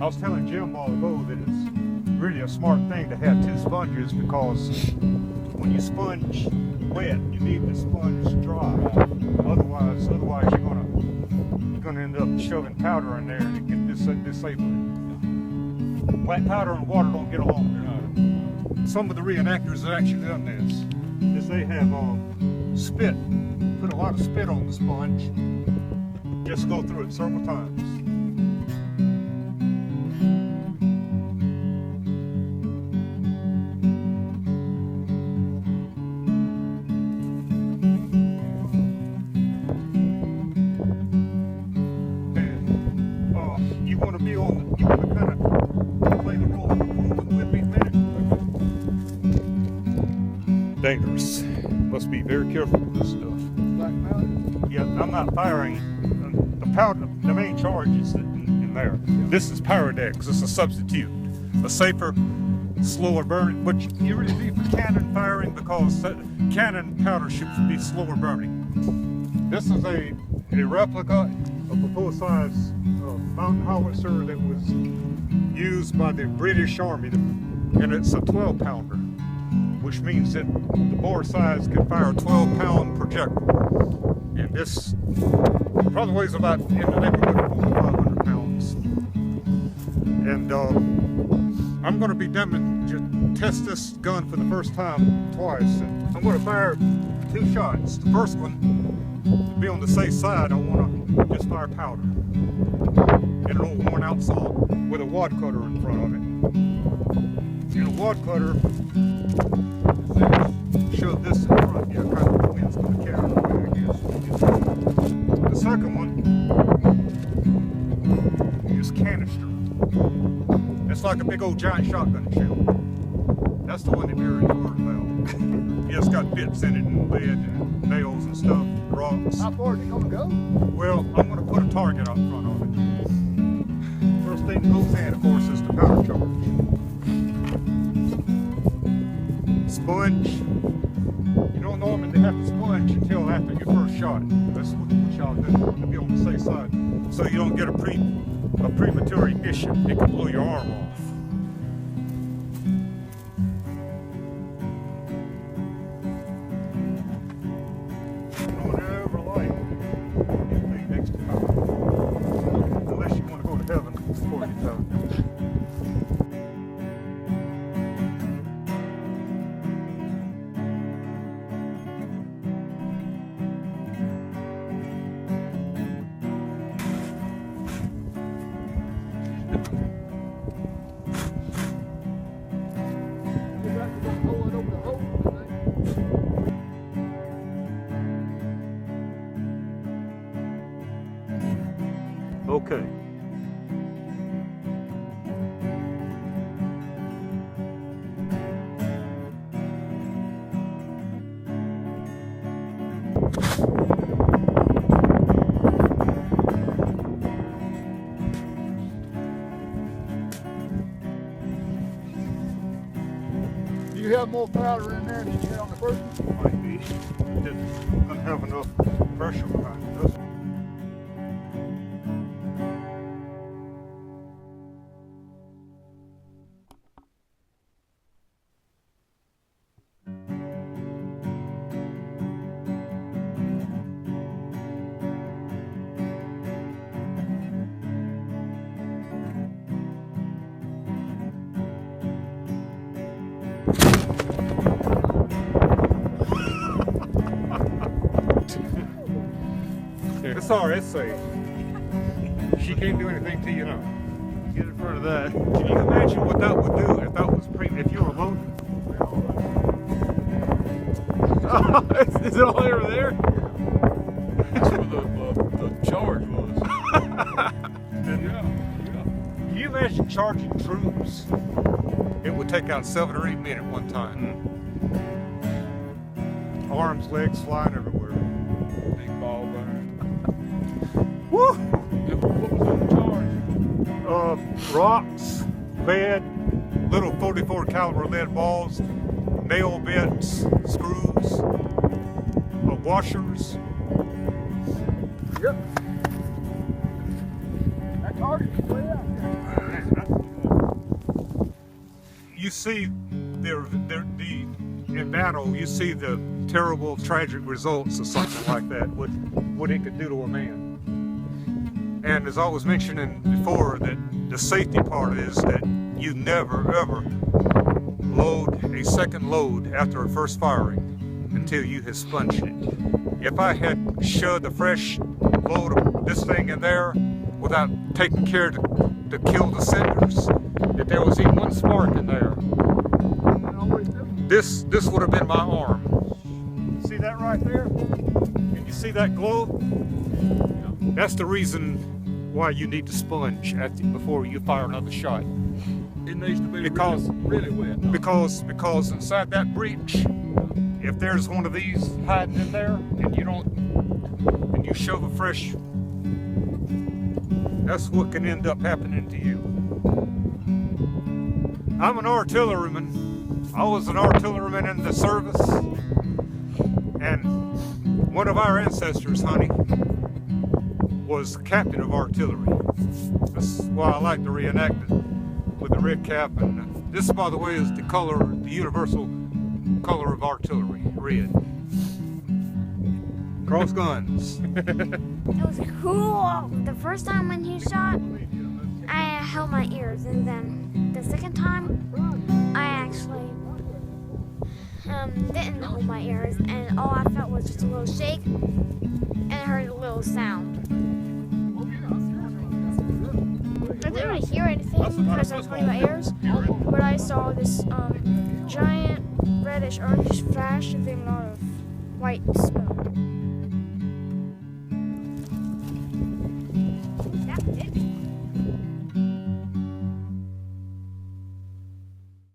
I was telling Jim a while ago that it's really a smart thing to have two sponges, because when you sponge wet, you need the sponge dry. Otherwise you're gonna end up shoving powder in there and it can disable it. White powder and water don't get along there. Some of the reenactors have actually done this. They have spit, put a lot of spit on the sponge, just go through it several times. You want to kind of play the role of a crewman with me a minute? Dangerous. Must be very careful with this stuff. Black powder? Yeah, I'm not firing. The powder, the main charge is in there. This is Pyrodex. It's a substitute. A safer, slower burning, but you really need for cannon firing, because cannon powder should be slower burning. This is a replica of a full-size mountain howitzer that was used by the British Army, and it's a 12-pounder, which means that the bore size can fire a 12-pound projectile, and this probably weighs about in the neighborhood of 400-500 pounds. And I'm going to be test this gun for the first time twice, and I'm going to fire 2 shots. The first one, to be on the safe side, I want to just fire powder in an old worn out saw with a wad cutter in front of it. And a wad cutter, shove this in front, yeah, kind of the wind's going to carry it away, I guess. The second one is canister. It's like a big old giant shotgun shell. That's the one that Mary heard about. Yeah, it's got bits in it and lead and nails and stuff, rocks. How far is it going to go? Well, I'm going to put a target out front of it. First thing that goes in, of course, is the powder charge. Sponge. You don't normally have to sponge until after your first shot. That's what y'all do to be on the safe side, so you don't get a premature ignition. It can blow your arm off. Unless you want to go to heaven before you die. Okay. Do you have more powder in there than you had on the first one? Might be. It didn't have enough pressure behind it, does it? It's all right, it's safe. She can't do anything to you now. Get in front of that. Can you imagine what that would do if that was if you were loaded? Is it all over there? That's where the charge was. Yeah. Can you imagine charging troops? It would take out 7 or 8 men at one time. Arms, legs flying everywhere. Big ball burn. Woo! What was on the charge? Rocks, lead, little 44 caliber lead balls, nail bits, screws, washers. Yep. That target's way out there. You see in battle, you see the terrible, tragic results of something like that, what it could do to a man. And as I was mentioning before, that the safety part is that you never ever load a second load after a first firing until you have sponged it. If I had shoved a fresh load of this thing in there without taking care to kill the cinders, that there was even one spark in there, this would have been my arm. See that right there? Can you see that glow? That's the reason why you need to sponge before you fire another shot. It needs to be really wet. Because inside that breech, if there's one of these hiding in there and you shove a fresh, that's what can end up happening to you. I'm an artilleryman. I was an artilleryman in the service, and one of our ancestors, honey, was captain of artillery. That's why I like to reenact it with the red cap. And this, by the way, is the universal color of artillery, red. Cross guns. It was cool. The first time when he shot, I held my ears, and then the second time, I actually didn't hold my ears, and all I felt was just a little shake, and I heard a little sound. I didn't really hear anything because I was holding my ears, but I saw this giant reddish orange flash and then a lot of white smoke.